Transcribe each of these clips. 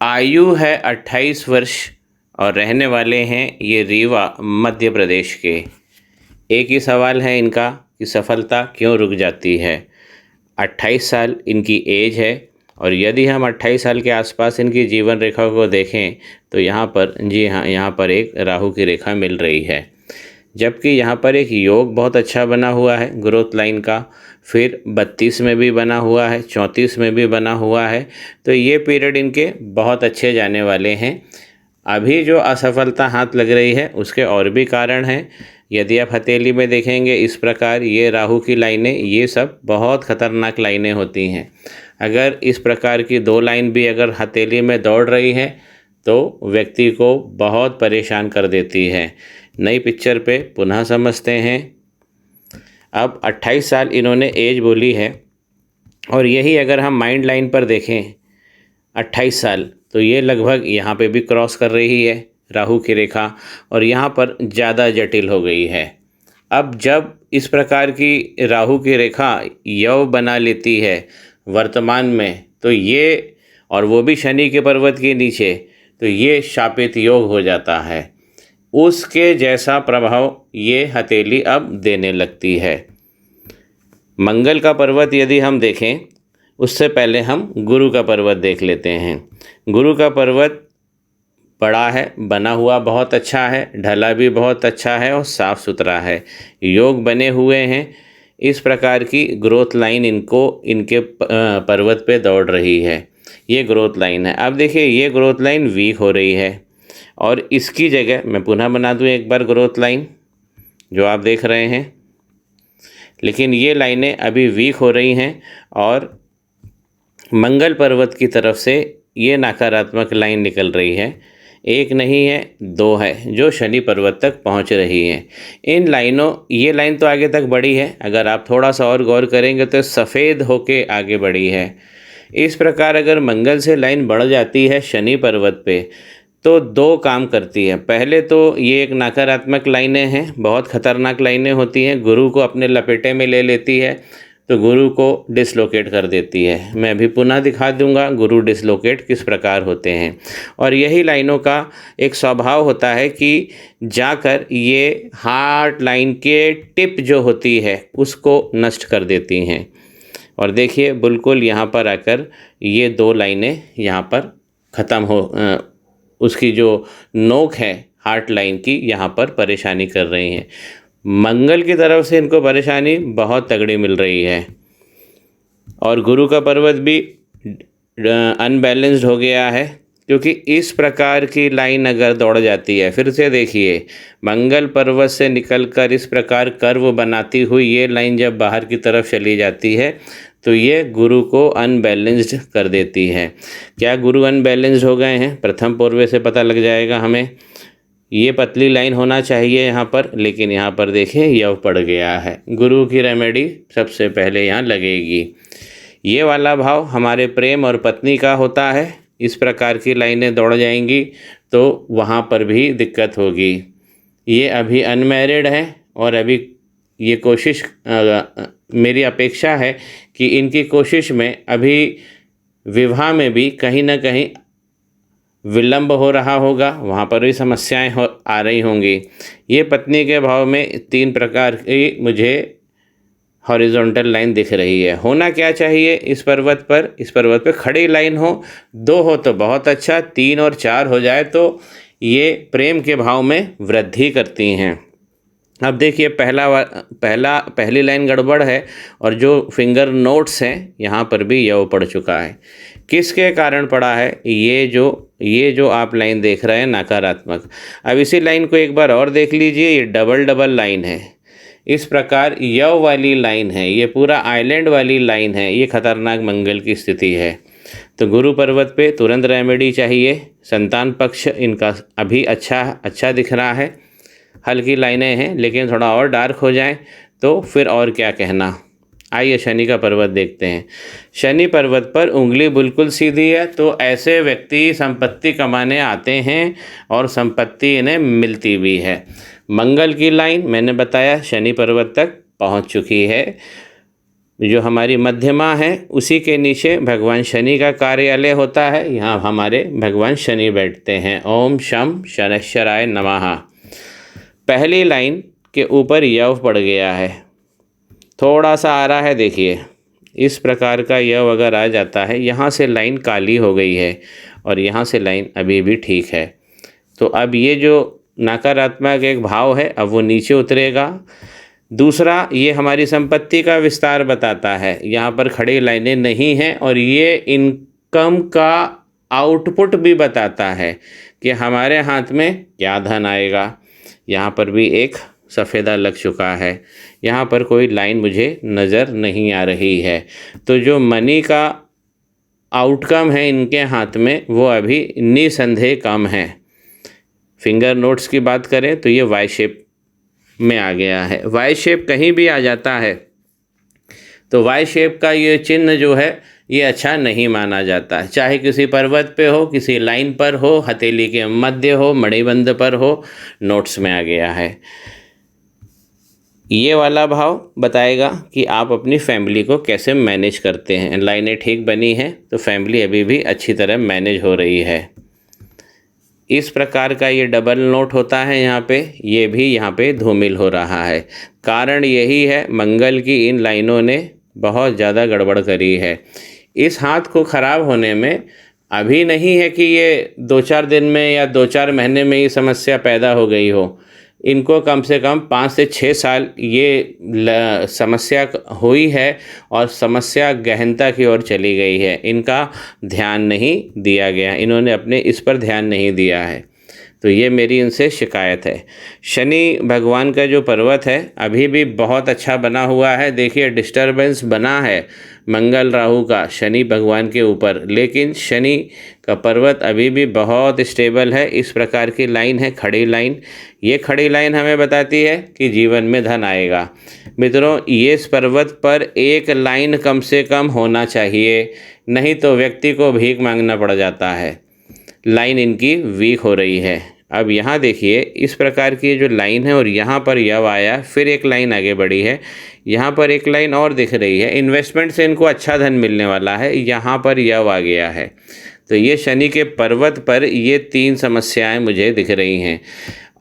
आयु है 28 वर्ष और रहने वाले हैं ये रीवा मध्य प्रदेश के। एक ही सवाल है इनका कि सफलता क्यों रुक जाती है। 28 साल इनकी एज है और यदि हम 28 साल के आसपास इनकी जीवन रेखा को देखें तो यहाँ पर, जी हाँ, यहाँ पर एक राहु की रेखा मिल रही है, जबकि यहाँ पर एक योग बहुत अच्छा बना हुआ है ग्रोथ लाइन का, फिर 32 में भी बना हुआ है, 34 में भी बना हुआ है। तो ये पीरियड इनके बहुत अच्छे जाने वाले हैं। अभी जो असफलता हाथ लग रही है उसके और भी कारण हैं। यदि आप हथेली में देखेंगे इस प्रकार ये राहु की लाइनें, ये सब बहुत ख़तरनाक लाइनें होती हैं। अगर इस प्रकार की 2 लाइन भी अगर हथेली में दौड़ रही हैं तो व्यक्ति को बहुत परेशान कर देती है। नई पिक्चर पे पुनः समझते हैं। अब 28 साल इन्होंने एज बोली है और यही अगर हम माइंड लाइन पर देखें 28 साल, तो ये लगभग यहाँ पे भी क्रॉस कर रही है राहु की रेखा और यहाँ पर ज़्यादा जटिल हो गई है। अब जब इस प्रकार की राहु की रेखा यव बना लेती है वर्तमान में, तो ये, और वो भी शनि के पर्वत के नीचे, तो ये शापित योग हो जाता है। उसके जैसा प्रभाव ये हथेली अब देने लगती है। मंगल का पर्वत यदि हम देखें, उससे पहले हम गुरु का पर्वत देख लेते हैं। गुरु का पर्वत बड़ा है, बना हुआ बहुत अच्छा है, ढला भी बहुत अच्छा है और साफ़ सुथरा है, योग बने हुए हैं। इस प्रकार की ग्रोथ लाइन इनको इनके पर्वत पे दौड़ रही है, ये ग्रोथ लाइन है। अब देखिए ये ग्रोथ लाइन वीक हो रही है और इसकी जगह मैं पुनः बना दूं एक बार ग्रोथ लाइन जो आप देख रहे हैं, लेकिन ये लाइनें अभी वीक हो रही हैं और मंगल पर्वत की तरफ से ये नकारात्मक लाइन निकल रही है। एक नहीं है, 2 है जो शनि पर्वत तक पहुंच रही है। इन लाइनों, ये लाइन तो आगे तक बढ़ी है, अगर आप थोड़ा सा और गौर करेंगे तो सफ़ेद होके आगे बढ़ी है। इस प्रकार अगर मंगल से लाइन बढ़ जाती है शनि पर्वत पे तो 2 काम करती है। पहले तो ये एक नकारात्मक लाइनें हैं, बहुत ख़तरनाक लाइनें होती हैं, गुरु को अपने लपेटे में ले लेती है, तो गुरु को डिसलोकेट कर देती है। मैं अभी पुनः दिखा दूंगा गुरु डिसलोकेट किस प्रकार होते हैं। और यही लाइनों का एक स्वभाव होता है कि जाकर ये हार्ट लाइन के टिप जो होती है उसको नष्ट कर देती हैं। और देखिए बिल्कुल यहाँ पर आकर ये 2 लाइनें यहाँ पर ख़त्म हो, उसकी जो नोक है हार्ट लाइन की, यहाँ पर परेशानी कर रही हैं। मंगल की तरफ से इनको परेशानी बहुत तगड़ी मिल रही है और गुरु का पर्वत भी अनबैलेंस्ड हो गया है, क्योंकि इस प्रकार की लाइन अगर दौड़ जाती है, फिर से देखिए मंगल पर्वत से निकलकर इस प्रकार कर्व बनाती हुई ये लाइन जब बाहर की तरफ चली जाती है तो ये गुरु को अनबैलेंस्ड कर देती है। क्या गुरु अनबैलेंस्ड हो गए हैं? प्रथम पूर्व से पता लग जाएगा हमें। ये पतली लाइन होना चाहिए यहाँ पर, लेकिन यहाँ पर देखें यव पड़ गया है। गुरु की रेमेडी सबसे पहले यहाँ लगेगी। ये वाला भाव हमारे प्रेम और पत्नी का होता है, इस प्रकार की लाइनें दौड़ जाएंगी तो वहाँ पर भी दिक्कत होगी। ये अभी अनमैरिड है और अभी ये कोशिश, मेरी अपेक्षा है कि इनकी कोशिश में अभी विवाह में भी कहीं ना कहीं विलंब हो रहा होगा, वहाँ पर भी समस्याएं आ रही होंगी। ये पत्नी के भाव में 3 प्रकार की मुझे हॉरिजॉन्टल लाइन दिख रही है। होना क्या चाहिए इस पर्वत पर? इस पर्वत पर खड़ी लाइन हो, 2 हो तो बहुत अच्छा, 3 और 4 हो जाए तो ये प्रेम के भाव में वृद्धि करती हैं। अब देखिए पहली लाइन गड़बड़ है और जो फिंगर नोट्स हैं यहाँ पर भी यव पड़ चुका है। किसके कारण पड़ा है? ये जो आप लाइन देख रहे हैं नकारात्मक। अब इसी लाइन को एक बार और देख लीजिए, ये डबल लाइन है, इस प्रकार यव वाली लाइन है, ये पूरा आइलैंड वाली लाइन है, ये खतरनाक मंगल की स्थिति है। तो गुरु पर्वत पे तुरंत रेमेडी चाहिए। संतान पक्ष इनका अभी अच्छा दिख रहा है, हल्की लाइनें हैं, लेकिन थोड़ा और डार्क हो जाए तो फिर और क्या कहना। आइए शनि का पर्वत देखते हैं। शनि पर्वत पर उंगली बिल्कुल सीधी है, तो ऐसे व्यक्ति संपत्ति कमाने आते हैं और संपत्ति इन्हें मिलती भी है। मंगल की लाइन मैंने बताया शनि पर्वत तक पहुंच चुकी है। जो हमारी मध्यमा है उसी के नीचे भगवान शनि का कार्यालय होता है। यहाँ हमारे भगवान शनि बैठते हैं। ओम शम शनैश्चराय नमः। पहली लाइन के ऊपर यव पड़ गया है, थोड़ा सा आ रहा है, देखिए इस प्रकार का यव अगर आ जाता है, यहाँ से लाइन काली हो गई है और यहाँ से लाइन अभी भी ठीक है। तो अब ये जो नकारात्मक एक भाव है अब वो नीचे उतरेगा। दूसरा, ये हमारी संपत्ति का विस्तार बताता है। यहाँ पर खड़ी लाइनें नहीं हैं और ये इनकम का आउटपुट भी बताता है कि हमारे हाथ में क्या धन आएगा। यहाँ पर भी एक सफ़ेदा लग चुका है, यहाँ पर कोई लाइन मुझे नज़र नहीं आ रही है। तो जो मनी का आउटकम है इनके हाथ में वो अभी निसंदेह कम है। फिंगर नोट्स की बात करें तो ये वाई शेप में आ गया है। वाई शेप कहीं भी आ जाता है तो वाई शेप का ये चिन्ह जो है ये अच्छा नहीं माना जाता, चाहे किसी पर्वत पे हो, किसी लाइन पर हो, हथेली के मध्य हो, मणिबंध पर हो, नोट्स में आ गया है। ये वाला भाव बताएगा कि आप अपनी फैमिली को कैसे मैनेज करते हैं। लाइनें ठीक बनी हैं तो फैमिली अभी भी अच्छी तरह मैनेज हो रही है। इस प्रकार का ये डबल नोट होता है यहाँ पे, ये भी यहाँ पे धूमिल हो रहा है। कारण यही है मंगल की इन लाइनों ने बहुत ज़्यादा गड़बड़ करी है। इस हाथ को ख़राब होने में अभी नहीं है कि ये 2-4 दिन में या 2-4 महीने में ये समस्या पैदा हो गई हो। इनको कम से कम 5 से 6 साल ये समस्या हुई है और समस्या गहनता की ओर चली गई है। इनका ध्यान नहीं दिया गया, इन्होंने अपने इस पर ध्यान नहीं दिया है, तो ये मेरी इनसे शिकायत है। शनि भगवान का जो पर्वत है अभी भी बहुत अच्छा बना हुआ है। देखिए डिस्टर्बेंस बना है मंगल राहु का शनि भगवान के ऊपर, लेकिन शनि का पर्वत अभी भी बहुत स्टेबल है। इस प्रकार की लाइन है, खड़ी लाइन। ये खड़ी लाइन हमें बताती है कि जीवन में धन आएगा। मित्रों, ये इस पर्वत पर एक लाइन कम से कम होना चाहिए, नहीं तो व्यक्ति को भीख मांगना पड़ जाता है। लाइन इनकी वीक हो रही है। अब यहाँ देखिए इस प्रकार की जो लाइन है और यहाँ पर यव आया, फिर एक लाइन आगे बढ़ी है, यहाँ पर एक लाइन और दिख रही है। इन्वेस्टमेंट से इनको अच्छा धन मिलने वाला है, यहाँ पर यव आ गया है। तो ये शनि के पर्वत पर ये 3 समस्याएं मुझे दिख रही हैं।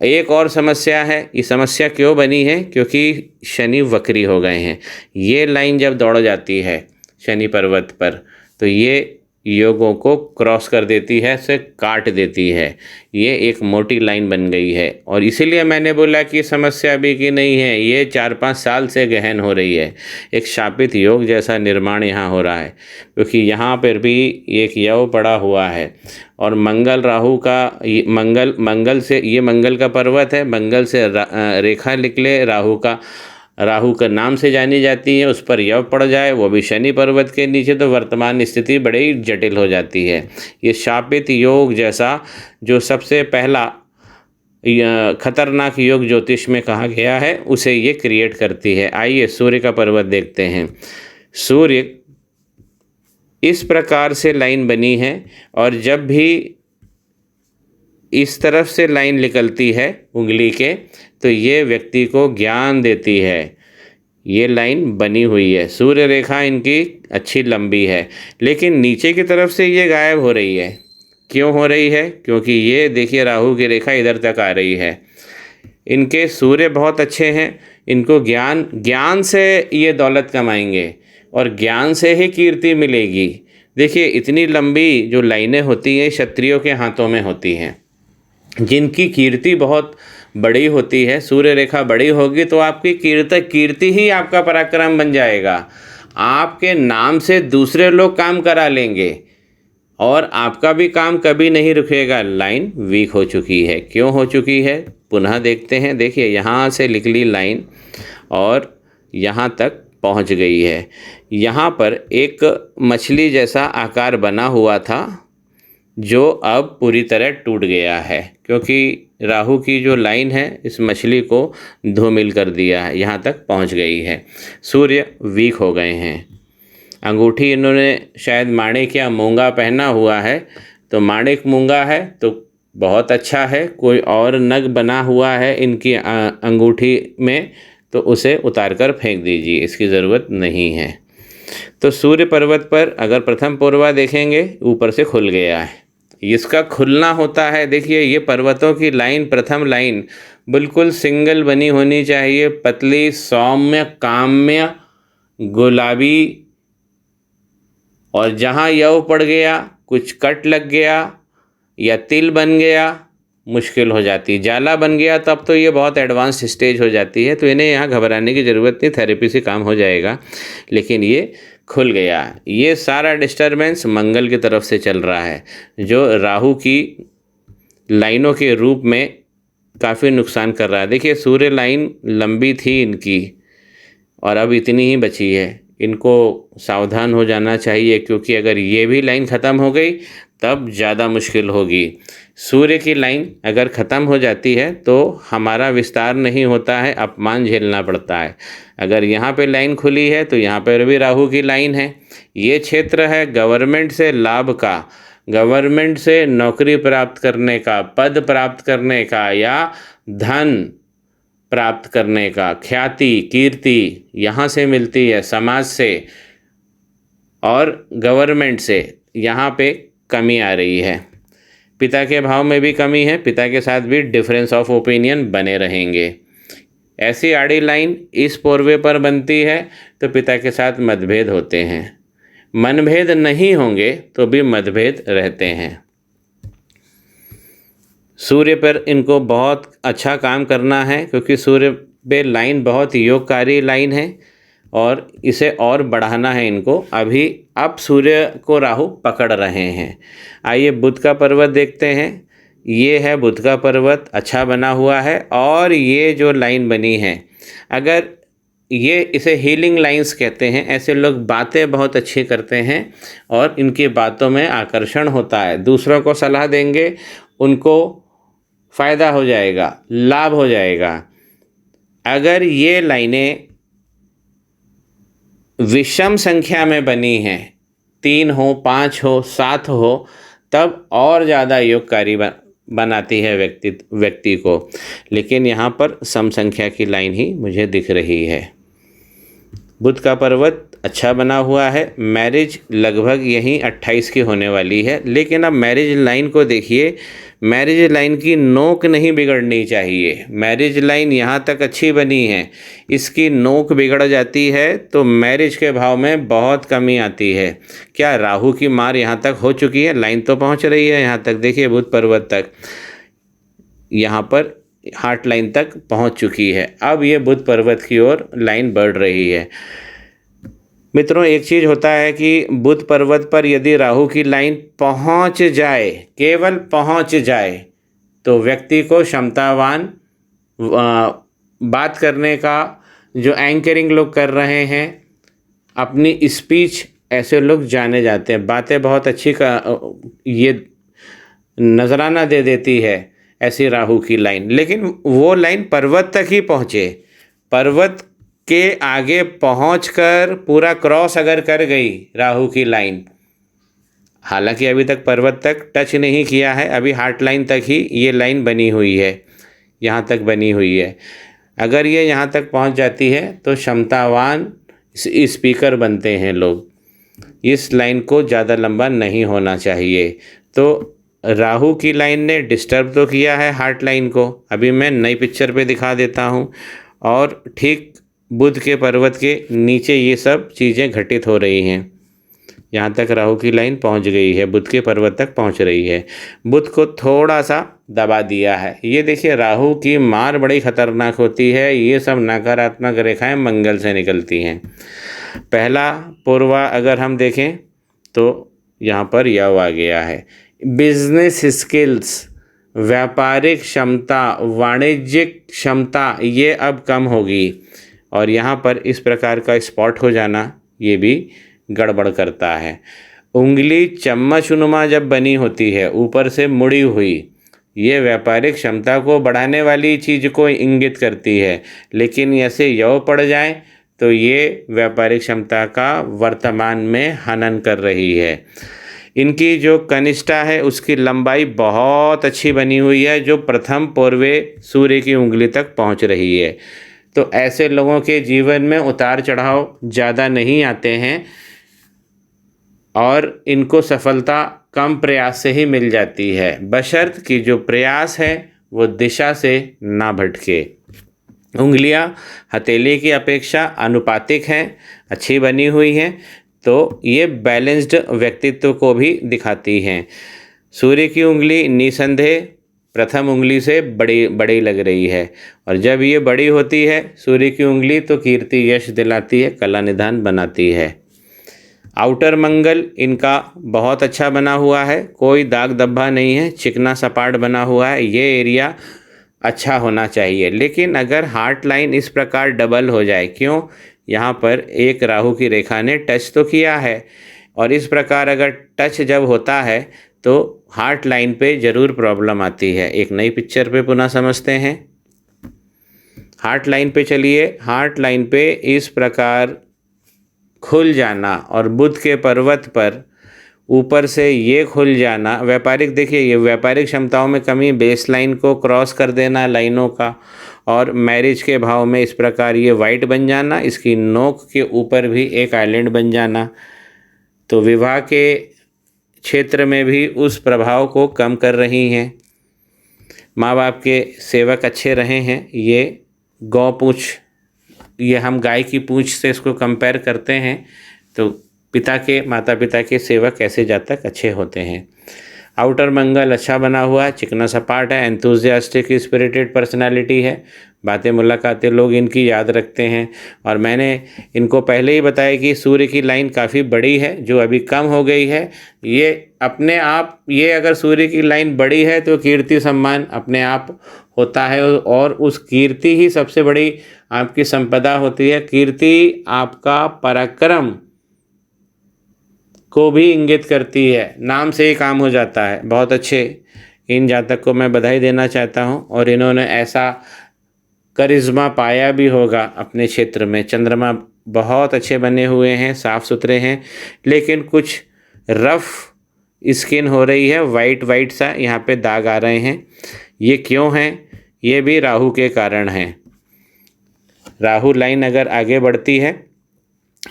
एक और समस्या है, ये समस्या क्यों बनी है? क्योंकि शनि वक्री हो गए हैं। ये लाइन जब दौड़ जाती है शनि पर्वत पर तो ये योगों को क्रॉस कर देती है, से काट देती है। ये एक मोटी लाइन बन गई है और इसीलिए मैंने बोला कि समस्या अभी की नहीं है, ये 4-5 साल से गहन हो रही है। एक शापित योग जैसा निर्माण यहाँ हो रहा है, क्योंकि यहाँ पर भी एक यव पड़ा हुआ है और मंगल राहु का मंगल से, ये मंगल का पर्वत है, मंगल से रेखा निकले राहु का नाम से जानी जाती है, उस पर यव पड़ जाए वो भी शनि पर्वत के नीचे, तो वर्तमान स्थिति बड़ी जटिल हो जाती है। ये शापित योग जैसा जो सबसे पहला खतरनाक योग ज्योतिष में कहा गया है उसे ये क्रिएट करती है। आइए सूर्य का पर्वत देखते हैं। सूर्य इस प्रकार से लाइन बनी है और जब भी इस तरफ से लाइन निकलती है उंगली के तो ये व्यक्ति को ज्ञान देती है। ये लाइन बनी हुई है, सूर्य रेखा इनकी अच्छी लंबी है, लेकिन नीचे की तरफ से ये गायब हो रही है। क्यों हो रही है? क्योंकि ये देखिए राहु की रेखा इधर तक आ रही है। इनके सूर्य बहुत अच्छे हैं, इनको ज्ञान से ये दौलत कमाएंगे और ज्ञान से ही कीर्ति मिलेगी। देखिए इतनी लंबी जो लाइनें होती हैं क्षत्रियों के हाथों में होती हैं, जिनकी कीर्ति बहुत बड़ी होती है। सूर्य रेखा बड़ी होगी तो आपकी कीर्ति ही आपका पराक्रम बन जाएगा। आपके नाम से दूसरे लोग काम करा लेंगे और आपका भी काम कभी नहीं रुकेगा। लाइन वीक हो चुकी है। क्यों हो चुकी है पुनः देखते हैं। देखिए यहाँ से निकली लाइन और यहाँ तक पहुँच गई है। यहाँ पर एक मछली जैसा आकार बना हुआ था जो अब पूरी तरह टूट गया है, क्योंकि राहु की जो लाइन है इस मछली को धूमिल कर दिया है, यहाँ तक पहुँच गई है। सूर्य वीक हो गए हैं। अंगूठी इन्होंने शायद माणिक या मूंगा पहना हुआ है, तो माणिक मूंगा है तो बहुत अच्छा है। कोई और नग बना हुआ है इनकी अंगूठी में तो उसे उतार कर फेंक दीजिए, इसकी ज़रूरत नहीं है। तो सूर्य पर्वत पर अगर प्रथम पूर्वा देखेंगे ऊपर से खुल गया है, इसका खुलना होता है। देखिए ये पर्वतों की लाइन, प्रथम लाइन बिल्कुल सिंगल बनी होनी चाहिए, पतली, सौम्य, काम्य, गुलाबी। और जहाँ यव पड़ गया, कुछ कट लग गया या तिल बन गया, मुश्किल हो जाती। जाला बन गया तब तो ये बहुत एडवांस स्टेज हो जाती है, तो इन्हें यहाँ घबराने की ज़रूरत नहीं, थेरेपी से काम हो जाएगा। लेकिन ये खुल गया, ये सारा डिस्टरबेंस मंगल की तरफ से चल रहा है, जो राहु की लाइनों के रूप में काफ़ी नुकसान कर रहा है। देखिए सूर्य लाइन लंबी थी इनकी और अब इतनी ही बची है। इनको सावधान हो जाना चाहिए, क्योंकि अगर ये भी लाइन ख़त्म हो गई तब ज़्यादा मुश्किल होगी। सूर्य की लाइन अगर ख़त्म हो जाती है तो हमारा विस्तार नहीं होता है, अपमान झेलना पड़ता है। अगर यहाँ पे लाइन खुली है तो यहाँ पर भी राहु की लाइन है। ये क्षेत्र है गवर्नमेंट से लाभ का, गवर्नमेंट से नौकरी प्राप्त करने का, पद प्राप्त करने का या धन प्राप्त करने का, ख्याति, कीर्ति यहाँ से मिलती है, समाज से और गवर्नमेंट से। यहाँ पे कमी आ रही है। पिता के भाव में भी कमी है, पिता के साथ भी डिफरेंस ऑफ ओपिनियन बने रहेंगे। ऐसी आड़ी लाइन इस पोरवे पर बनती है तो पिता के साथ मतभेद होते हैं। मनभेद नहीं होंगे तो भी मतभेद रहते हैं। सूर्य पर इनको बहुत अच्छा काम करना है, क्योंकि सूर्य पे लाइन बहुत योगकारी लाइन है और इसे और बढ़ाना है इनको। अभी अब सूर्य को राहु पकड़ रहे हैं। आइए बुध का पर्वत देखते हैं। ये है बुध का पर्वत, अच्छा बना हुआ है और ये जो लाइन बनी है, अगर ये इसे हीलिंग लाइंस कहते हैं। ऐसे लोग बातें बहुत अच्छी करते हैं और इनकी बातों में आकर्षण होता है, दूसरों को सलाह देंगे, उनको फ़ायदा हो जाएगा, लाभ हो जाएगा। अगर ये लाइनें विषम संख्या में बनी हैं, 3 हो, 5 हो, 7 हो, तब और ज़्यादा योगकारी बनाती है व्यक्ति को। लेकिन यहाँ पर सम संख्या की लाइन ही मुझे दिख रही है। बुध का पर्वत अच्छा बना हुआ है। मैरिज लगभग यहीं 28 की होने वाली है। लेकिन अब मैरिज लाइन को देखिए, मैरिज लाइन की नोक नहीं बिगड़नी चाहिए। मैरिज लाइन यहाँ तक अच्छी बनी है, इसकी नोक बिगड़ जाती है तो मैरिज के भाव में बहुत कमी आती है। क्या राहु की मार यहाँ तक हो चुकी है? लाइन तो पहुँच रही है यहाँ तक, देखिए बुध पर्वत तक, यहाँ पर हार्ट लाइन तक पहुँच चुकी है। अब ये बुध पर्वत की ओर लाइन बढ़ रही है। मित्रों एक चीज़ होता है कि बुध पर्वत पर यदि राहु की लाइन पहुंच जाए, केवल पहुंच जाए, तो व्यक्ति को क्षमतावान बात करने का, जो एंकरिंग लोग कर रहे हैं, अपनी स्पीच, ऐसे लोग जाने जाते हैं। बातें बहुत अच्छी ये नजराना दे देती है ऐसी राहु की लाइन। लेकिन वो लाइन पर्वत तक ही पहुँचे, पर्वत के आगे पहुंचकर पूरा क्रॉस अगर कर गई राहु की लाइन, हालांकि अभी तक पर्वत तक टच नहीं किया है, अभी हार्ट लाइन तक ही ये लाइन बनी हुई है, यहाँ तक बनी हुई है। अगर ये यहाँ तक पहुँच जाती है तो क्षमतावान स्पीकर बनते हैं लोग। इस लाइन को ज़्यादा लंबा नहीं होना चाहिए। तो राहु की लाइन ने डिस्टर्ब तो किया है हार्ट लाइन को। अभी मैं नई पिक्चर पे दिखा देता हूँ। और ठीक बुध के पर्वत के नीचे ये सब चीज़ें घटित हो रही हैं। यहाँ तक राहु की लाइन पहुँच गई है, बुध के पर्वत तक पहुँच रही है। बुध को थोड़ा सा दबा दिया है। ये देखिए राहु की मार बड़ी खतरनाक होती है। ये सब नकारात्मक रेखाएं मंगल से निकलती हैं। पहला पूर्वा अगर हम देखें तो यहाँ पर यव आ गया है। बिजनेस स्किल्स, व्यापारिक क्षमता, वाणिज्यिक क्षमता, ये अब कम होगी। और यहाँ पर इस प्रकार का स्पॉट हो जाना ये भी गड़बड़ करता है। उंगली चम्मचनुमा जब बनी होती है, ऊपर से मुड़ी हुई, ये व्यापारिक क्षमता को बढ़ाने वाली चीज़ को इंगित करती है। लेकिन ऐसे यव पड़ जाए तो ये व्यापारिक क्षमता का वर्तमान में हनन कर रही है। इनकी जो कनिष्ठा है उसकी लंबाई बहुत अच्छी बनी हुई है, जो प्रथम पूर्वे सूर्य की उंगली तक पहुंच रही है। तो ऐसे लोगों के जीवन में उतार चढ़ाव ज़्यादा नहीं आते हैं और इनको सफलता कम प्रयास से ही मिल जाती है, बशर्त कि जो प्रयास है वो दिशा से ना भटके। उंगलियां हथेली की अपेक्षा अनुपातिक हैं, अच्छी बनी हुई हैं, तो ये बैलेंस्ड व्यक्तित्व को भी दिखाती हैं। सूर्य की उंगली निसंदेह प्रथम उंगली से बड़ी बड़ी लग रही है, और जब ये बड़ी होती है सूर्य की उंगली तो कीर्ति यश दिलाती है, कला निधान बनाती है। आउटर मंगल इनका बहुत अच्छा बना हुआ है, कोई दाग धब्बा नहीं है, चिकना सपाट बना हुआ है, ये एरिया अच्छा होना चाहिए। लेकिन अगर हार्ट लाइन इस प्रकार डबल हो जाए, क्यों, यहाँ पर एक राहु की रेखा ने टच तो किया है, और इस प्रकार अगर टच जब होता है तो हार्ट लाइन पे ज़रूर प्रॉब्लम आती है। एक नई पिक्चर पे पुनः समझते हैं। हार्ट लाइन पे चलिए। हार्ट लाइन पे इस प्रकार खुल जाना और बुध के पर्वत पर ऊपर से ये खुल जाना, व्यापारिक, देखिए ये व्यापारिक क्षमताओं में कमी, बेस लाइन को क्रॉस कर देना लाइनों का, और मैरिज के भाव में इस प्रकार ये वाइट बन जाना, इसकी नोक के ऊपर भी एक आइलैंड बन जाना, तो विवाह के क्षेत्र में भी उस प्रभाव को कम कर रही हैं। माँ बाप के सेवक अच्छे रहे हैं, ये गौ पूँछ, ये हम गाय की पूँछ से इसको कंपेयर करते हैं, तो पिता के, माता पिता के सेवक ऐसे जातक अच्छे होते हैं। आउटर मंगल अच्छा बना हुआ है, चिकना सपाट है, एंथुजियास्टिक स्पिरिटेड पर्सनालिटी है, बातें मुलाकातें लोग इनकी याद रखते हैं। और मैंने इनको पहले ही बताया कि सूर्य की लाइन काफ़ी बड़ी है जो अभी कम हो गई है। ये अपने आप, ये अगर सूर्य की लाइन बड़ी है तो कीर्ति सम्मान अपने आप होता है, और उस कीर्ति ही सबसे बड़ी आपकी संपदा होती है। कीर्ति आपका पराक्रम को भी इंगित करती है, नाम से ही काम हो जाता है। बहुत अच्छे इन जातक को मैं बधाई देना चाहता हूँ, और इन्होंने ऐसा करिश्मा पाया भी होगा अपने क्षेत्र में। चंद्रमा बहुत अच्छे बने हुए हैं, साफ़ सुथरे हैं, लेकिन कुछ रफ स्किन हो रही है, वाइट वाइट सा यहाँ पे दाग आ रहे हैं। ये क्यों हैं? ये भी राहु के कारण हैं। राहु लाइन अगर आगे बढ़ती है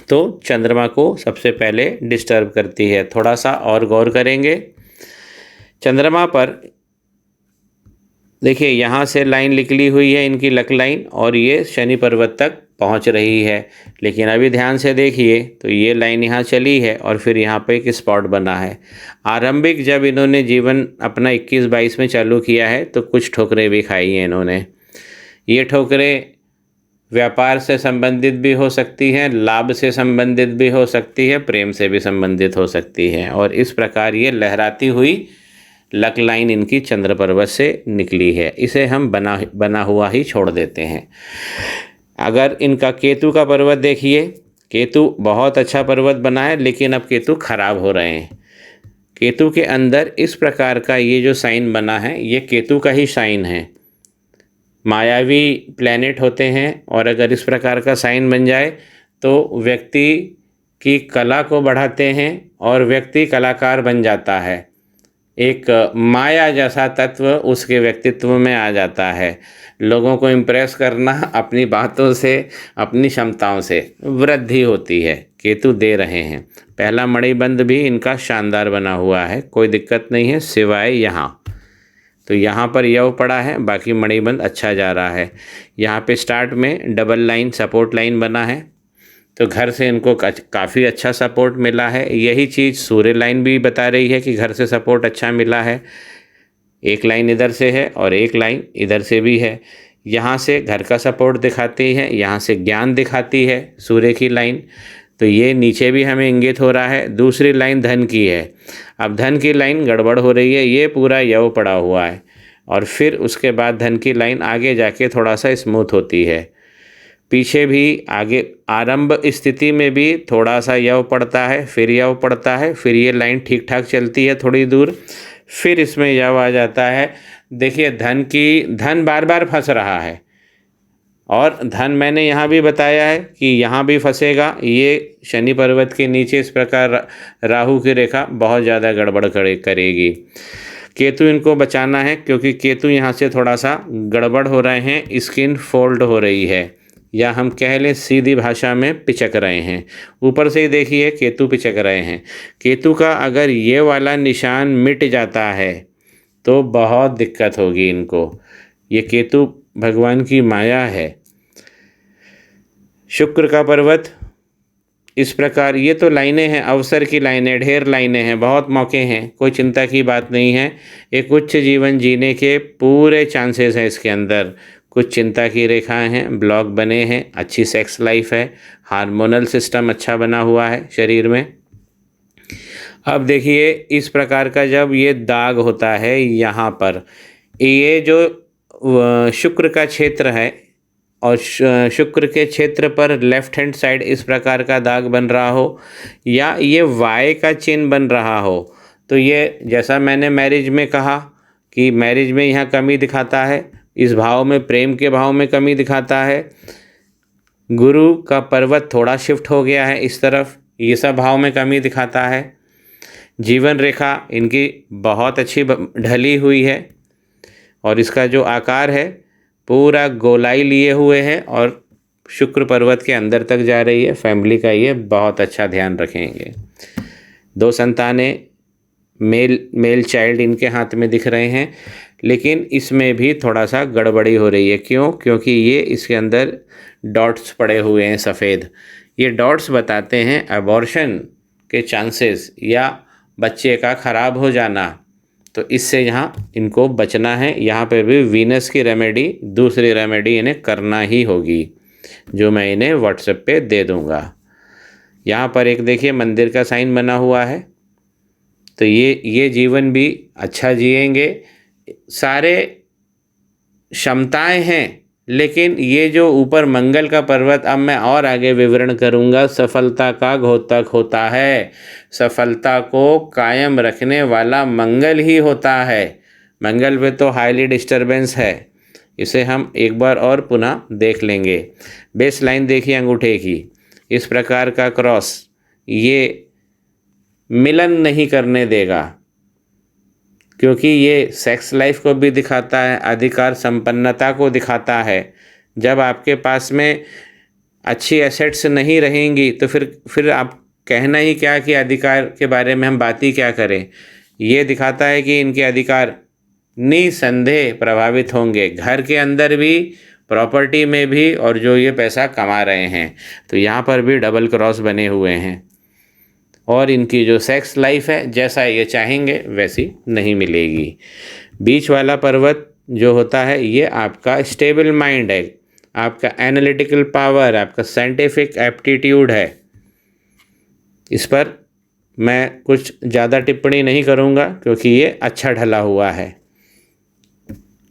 तो चंद्रमा को सबसे पहले डिस्टर्ब करती है। थोड़ा सा और गौर करेंगे चंद्रमा पर। देखिए यहाँ से लाइन निकली हुई है इनकी लक लाइन, और ये शनि पर्वत तक पहुँच रही है। लेकिन अभी ध्यान से देखिए तो ये लाइन यहाँ चली है और फिर यहाँ पे एक स्पॉट बना है। आरंभिक जब इन्होंने जीवन अपना 21-22 में चालू किया है तो कुछ ठोकरें भी खाई हैं इन्होंने। ये ठोकरें व्यापार से संबंधित भी हो सकती हैं, लाभ से संबंधित भी हो सकती है, प्रेम से भी संबंधित हो सकती है, और इस प्रकार ये लहराती हुई लक लाइन इनकी चंद्र पर्वत से निकली है। इसे हम बना हुआ ही छोड़ देते हैं। अगर इनका केतु का पर्वत देखिए, केतु बहुत अच्छा पर्वत बना है, लेकिन अब केतु खराब हो रहे हैं। केतु के अंदर इस प्रकार का ये जो साइन बना है, ये केतु का ही साइन है। मायावी प्लैनेट होते हैं, और अगर इस प्रकार का साइन बन जाए तो व्यक्ति की कला को बढ़ाते हैं और व्यक्ति कलाकार बन जाता है। एक माया जैसा तत्व उसके व्यक्तित्व में आ जाता है। लोगों को इम्प्रेस करना अपनी बातों से, अपनी क्षमताओं से वृद्धि होती है। केतु दे रहे हैं। पहला मणिबंध भी इनका शानदार बना हुआ है, कोई दिक्कत नहीं है, सिवाय यहाँ। तो यहाँ पर यव पड़ा है, बाकी मणिबंध अच्छा जा रहा है। यहाँ पे स्टार्ट में डबल लाइन सपोर्ट लाइन बना है, तो घर से इनको काफ़ी अच्छा सपोर्ट मिला है। यही चीज़ सूर्य लाइन भी बता रही है कि घर से सपोर्ट अच्छा मिला है। एक लाइन इधर से है और एक लाइन इधर से भी है। यहाँ से घर का सपोर्ट दिखाती है, यहाँ से ज्ञान दिखाती है सूर्य की लाइन। तो ये नीचे भी हमें इंगित हो रहा है। दूसरी लाइन धन की है। अब धन की लाइन गड़बड़ हो रही है, ये पूरा यव पड़ा हुआ है, और फिर उसके बाद धन की लाइन आगे जाके थोड़ा सा स्मूथ होती है। पीछे भी आगे आरंभ स्थिति में भी थोड़ा सा यव पड़ता है, फिर यव पड़ता है, फिर ये लाइन ठीक ठाक चलती है थोड़ी दूर, फिर इसमें यव आ जाता है। देखिए धन बार बार फंस रहा है, और धन मैंने यहाँ भी बताया है कि यहाँ भी फंसेगा। ये शनि पर्वत के नीचे इस प्रकार राहु की रेखा बहुत ज़्यादा गड़बड़ करेगी। केतु इनको बचाना है, क्योंकि केतु यहाँ से थोड़ा सा गड़बड़ हो रहे हैं, स्किन फोल्ड हो रही है। या हम कह लें सीधी भाषा में पिचक रहे हैं। ऊपर से ही देखिए केतु पिचक रहे हैं। केतु का अगर ये वाला निशान मिट जाता है तो बहुत दिक्कत होगी इनको। ये केतु भगवान की माया है। शुक्र का पर्वत इस प्रकार, ये तो लाइनें हैं, अवसर की लाइनें, ढेर लाइनें हैं, बहुत मौके हैं, कोई चिंता की बात नहीं है। एक उच्च जीवन जीने के पूरे चांसेस हैं इसके अंदर। कुछ चिंता की रेखाएं हैं, ब्लॉक बने हैं, अच्छी सेक्स लाइफ है, हार्मोनल सिस्टम अच्छा बना हुआ है शरीर में। अब देखिए इस प्रकार का जब ये दाग होता है यहाँ पर, ये जो शुक्र का क्षेत्र है और शुक्र के क्षेत्र पर लेफ्ट हैंड साइड इस प्रकार का दाग बन रहा हो या ये वाई का चिन्ह बन रहा हो, तो ये जैसा मैंने मैरिज में कहा कि मैरिज में यहाँ कमी दिखाता है, इस भाव में, प्रेम के भाव में कमी दिखाता है। गुरु का पर्वत थोड़ा शिफ्ट हो गया है इस तरफ, ये सब भाव में कमी दिखाता है। जीवन रेखा इनकी बहुत अच्छी ढली हुई है और इसका जो आकार है पूरा गोलाई लिए हुए है और शुक्र पर्वत के अंदर तक जा रही है। फैमिली का ये बहुत अच्छा ध्यान रखेंगे। 2 संतानें, मेल चाइल्ड इनके हाथ में दिख रहे हैं, लेकिन इसमें भी थोड़ा सा गड़बड़ी हो रही है। क्यों? क्योंकि ये इसके अंदर डॉट्स पड़े हुए हैं सफ़ेद। ये डॉट्स बताते हैं अबॉर्शन के चांसेस या बच्चे का ख़राब हो जाना, तो इससे यहाँ इनको बचना है। यहाँ पे भी वीनस की रेमेडी, दूसरी रेमेडी इन्हें करना ही होगी, जो मैं इन्हें व्हाट्सएप पे दे दूँगा। यहाँ पर एक देखिए मंदिर का साइन बना हुआ है, तो ये जीवन भी अच्छा जिएंगे। सारे क्षमताएं हैं, लेकिन ये जो ऊपर मंगल का पर्वत, अब मैं और आगे विवरण करूँगा, सफलता का घोतक होता है। सफलता को कायम रखने वाला मंगल ही होता है। मंगल पे तो हाईली डिस्टर्बेंस है, इसे हम एक बार और पुनः देख लेंगे। बेस लाइन देखिए अंगूठे की, इस प्रकार का क्रॉस, ये मिलन नहीं करने देगा, क्योंकि ये सेक्स लाइफ को भी दिखाता है, अधिकार संपन्नता को दिखाता है। जब आपके पास में अच्छी एसेट्स नहीं रहेंगी तो फिर आप कहना ही क्या कि अधिकार के बारे में हम बात ही क्या करें। ये दिखाता है कि इनके अधिकार निसंदेह प्रभावित होंगे, घर के अंदर भी, प्रॉपर्टी में भी, और जो ये पैसा कमा रहे हैं। तो यहाँ पर भी डबल क्रॉस बने हुए हैं और इनकी जो सेक्स लाइफ है जैसा ये चाहेंगे वैसी नहीं मिलेगी। बीच वाला पर्वत जो होता है ये आपका स्टेबल माइंड है, आपका एनालिटिकल पावर, आपका साइंटिफिक एप्टीट्यूड है। इस पर मैं कुछ ज़्यादा टिप्पणी नहीं करूँगा क्योंकि ये अच्छा ढला हुआ है,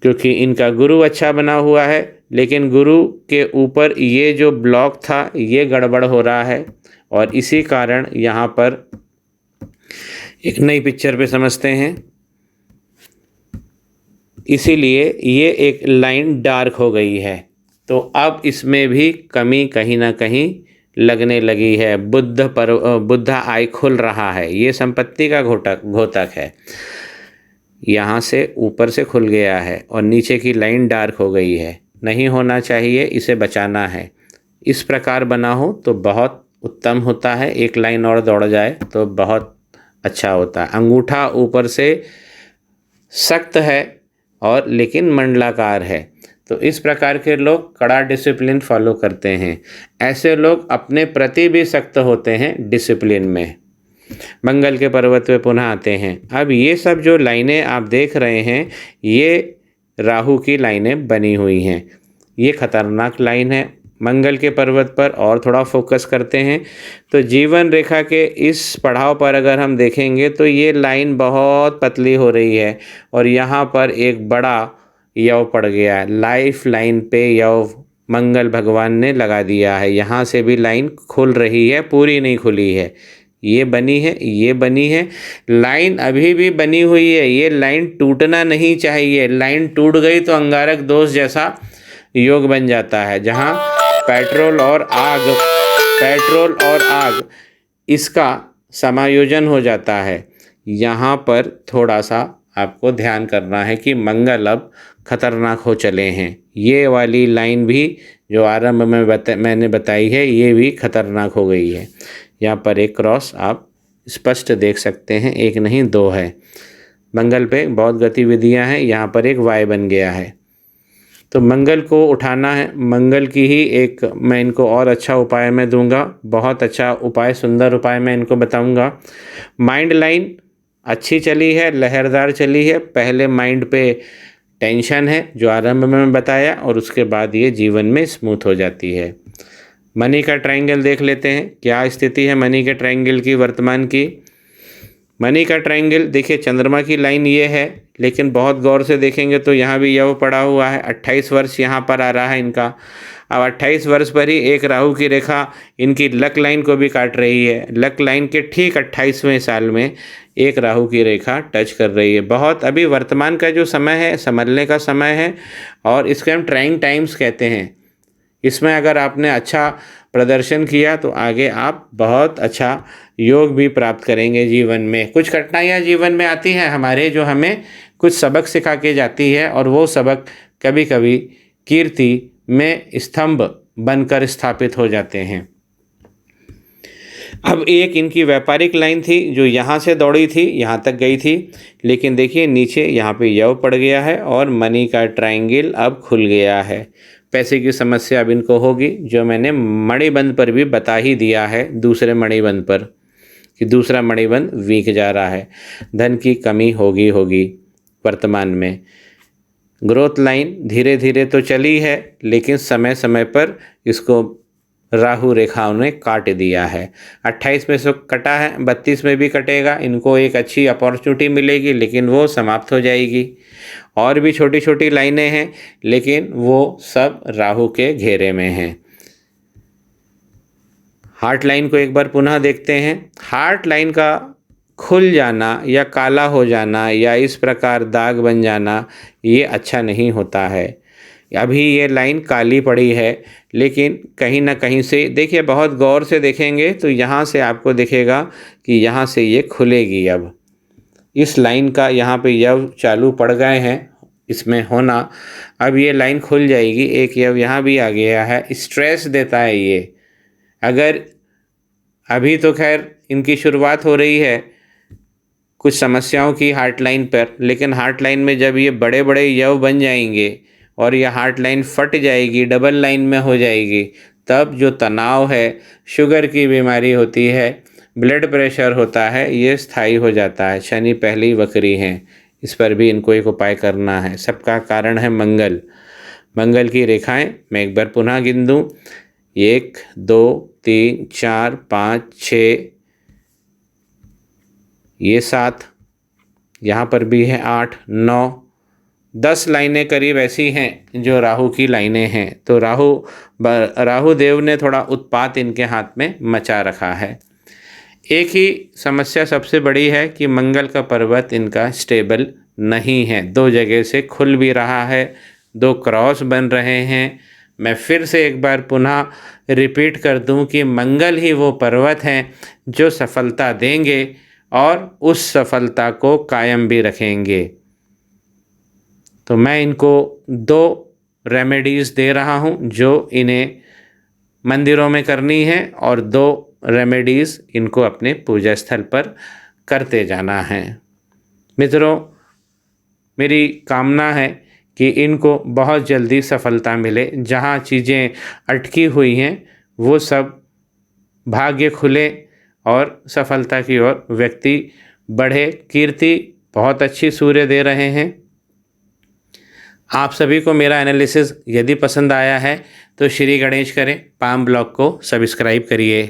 क्योंकि इनका गुरु अच्छा बना हुआ है, लेकिन गुरु के ऊपर ये जो ब्लॉक था ये गड़बड़ हो रहा है और इसी कारण यहाँ पर एक नई पिक्चर पे समझते हैं। इसीलिए ये एक लाइन डार्क हो गई है, तो अब इसमें भी कमी कहीं ना कहीं लगने लगी है। बुद्ध आई खुल रहा है, ये संपत्ति का घोतक है। यहाँ से ऊपर से खुल गया है और नीचे की लाइन डार्क हो गई है, नहीं होना चाहिए, इसे बचाना है। इस प्रकार बना हो तो बहुत उत्तम होता है, एक लाइन और दौड़ जाए तो बहुत अच्छा होता है। अंगूठा ऊपर से सख्त है और लेकिन मंडलाकार है, तो इस प्रकार के लोग कड़ा डिसिप्लिन फॉलो करते हैं। ऐसे लोग अपने प्रति भी सख्त होते हैं डिसिप्लिन में। मंगल के पर्वत पे पुनः आते हैं। अब ये सब जो लाइनें आप देख रहे हैं ये राहु की लाइनें बनी हुई हैं, ये खतरनाक लाइन है। मंगल के पर्वत पर और थोड़ा फोकस करते हैं तो जीवन रेखा के इस पड़ाव पर अगर हम देखेंगे तो ये लाइन बहुत पतली हो रही है और यहाँ पर एक बड़ा यव पड़ गया है। लाइफ लाइन पे यव मंगल भगवान ने लगा दिया है। यहाँ से भी लाइन खुल रही है, पूरी नहीं खुली है, ये बनी है, ये बनी है, लाइन अभी भी बनी हुई है। ये लाइन टूटना नहीं चाहिए। लाइन टूट गई तो अंगारक दोष जैसा योग बन जाता है, जहाँ पेट्रोल और आग इसका समायोजन हो जाता है। यहाँ पर थोड़ा सा आपको ध्यान करना है कि मंगल अब खतरनाक हो चले हैं। ये वाली लाइन भी जो आरंभ में मैंने बताई है ये भी खतरनाक हो गई है। यहाँ पर एक क्रॉस आप स्पष्ट देख सकते हैं, एक नहीं दो है। मंगल पे बहुत गतिविधियाँ हैं, यहाँ पर एक वाय बन गया है। तो मंगल को उठाना है, मंगल की ही एक मैं इनको और अच्छा उपाय मैं दूंगा, बहुत अच्छा उपाय, सुंदर उपाय मैं इनको बताऊंगा। माइंड लाइन अच्छी चली है, लहरदार चली है। पहले माइंड पे टेंशन है जो आरंभ में मैं बताया, और उसके बाद ये जीवन में स्मूथ हो जाती है। मनी का ट्रायंगल देख लेते हैं, क्या स्थिति है मनी के ट्रायंगल की वर्तमान की। मनी का ट्रायंगल देखिए, चंद्रमा की लाइन ये है, लेकिन बहुत गौर से देखेंगे तो यहाँ भी यव पड़ा हुआ है। 28 वर्ष यहाँ पर आ रहा है इनका। अब 28 वर्ष पर ही एक राहु की रेखा इनकी लक लाइन को भी काट रही है। लक लाइन के ठीक 28वें साल में एक राहु की रेखा टच कर रही है। बहुत अभी वर्तमान का जो समय है संभलने का समय है, और इसके हम ट्राइंग टाइम्स कहते हैं। इसमें अगर आपने अच्छा प्रदर्शन किया तो आगे आप बहुत अच्छा योग भी प्राप्त करेंगे जीवन में। कुछ कठिनाइयाँ जीवन में आती हैं हमारे, जो हमें कुछ सबक सिखा के जाती है, और वो सबक कभी कभी कीर्ति में स्तंभ बनकर स्थापित हो जाते हैं। अब एक इनकी व्यापारिक लाइन थी जो यहाँ से दौड़ी थी, यहाँ तक गई थी, लेकिन देखिए नीचे यहाँ पे यव पड़ गया है और मनी का ट्रायंगल अब खुल गया है। पैसे की समस्या अब इनको होगी, जो मैंने मणिबंध पर भी बता ही दिया है, दूसरे मणिबंध पर, कि दूसरा मणिबंध वीक जा रहा है, धन की कमी होगी वर्तमान में। ग्रोथ लाइन धीरे धीरे तो चली है, लेकिन समय समय पर इसको राहु रेखाओं ने काट दिया है। 28 में से कटा है, 32 में भी कटेगा। इनको एक अच्छी अपॉर्चुनिटी मिलेगी, लेकिन वो समाप्त हो जाएगी। और भी छोटी छोटी लाइनें हैं, लेकिन वो सब राहु के घेरे में हैं। हार्ट लाइन को एक बार पुनः देखते हैं। हार्ट लाइन का खुल जाना या काला हो जाना या इस प्रकार दाग बन जाना, ये अच्छा नहीं होता है। अभी ये लाइन काली पड़ी है, लेकिन कहीं ना कहीं से देखिए, बहुत गौर से देखेंगे तो यहाँ से आपको दिखेगा कि यहाँ से ये खुलेगी। अब इस लाइन का यहाँ पे यव चालू पड़ गए हैं इसमें होना, अब ये लाइन खुल जाएगी। एक यव यहाँ भी आ गया है, स्ट्रेस देता है ये। अगर अभी तो खैर इनकी शुरुआत हो रही है कुछ समस्याओं की हार्ट लाइन पर, लेकिन हार्ट लाइन में जब ये बड़े बड़े यव बन जाएंगे और यह हार्ट लाइन फट जाएगी, डबल लाइन में हो जाएगी, तब जो तनाव है, शुगर की बीमारी होती है, ब्लड प्रेशर होता है, ये स्थायी हो जाता है। शनि पहले ही वक्री हैं, इस पर भी इनको एक उपाय करना है। सबका कारण है मंगल। मंगल की रेखाएं मैं एक बार पुनः गिन दूँ, 1 2 3 4 5 6, ये 7, यहाँ पर भी है 8 9 10 लाइनें करीब ऐसी हैं जो राहु की लाइनें हैं। तो राहु देव ने थोड़ा उत्पात इनके हाथ में मचा रखा है। एक ही समस्या सबसे बड़ी है कि मंगल का पर्वत इनका स्टेबल नहीं है, 2 जगह से खुल भी रहा है, 2 क्रॉस बन रहे हैं। मैं फिर से एक बार पुनः रिपीट कर दूं कि मंगल ही वो पर्वत हैं जो सफलता देंगे और उस सफलता को कायम भी रखेंगे। तो मैं इनको 2 रेमेडीज़ दे रहा हूँ जो इन्हें मंदिरों में करनी है, और 2 रेमेडीज़ इनको अपने पूजा स्थल पर करते जाना है। मित्रों, मेरी कामना है कि इनको बहुत जल्दी सफलता मिले। जहाँ चीज़ें अटकी हुई हैं वो सब भाग्य खुले और सफलता की ओर व्यक्ति बढ़े। कीर्ति बहुत अच्छी सूर्य दे रहे हैं। आप सभी को मेरा एनालिसिस यदि पसंद आया है तो श्री गणेश करें, पाम ब्लॉग को सब्सक्राइब करिए।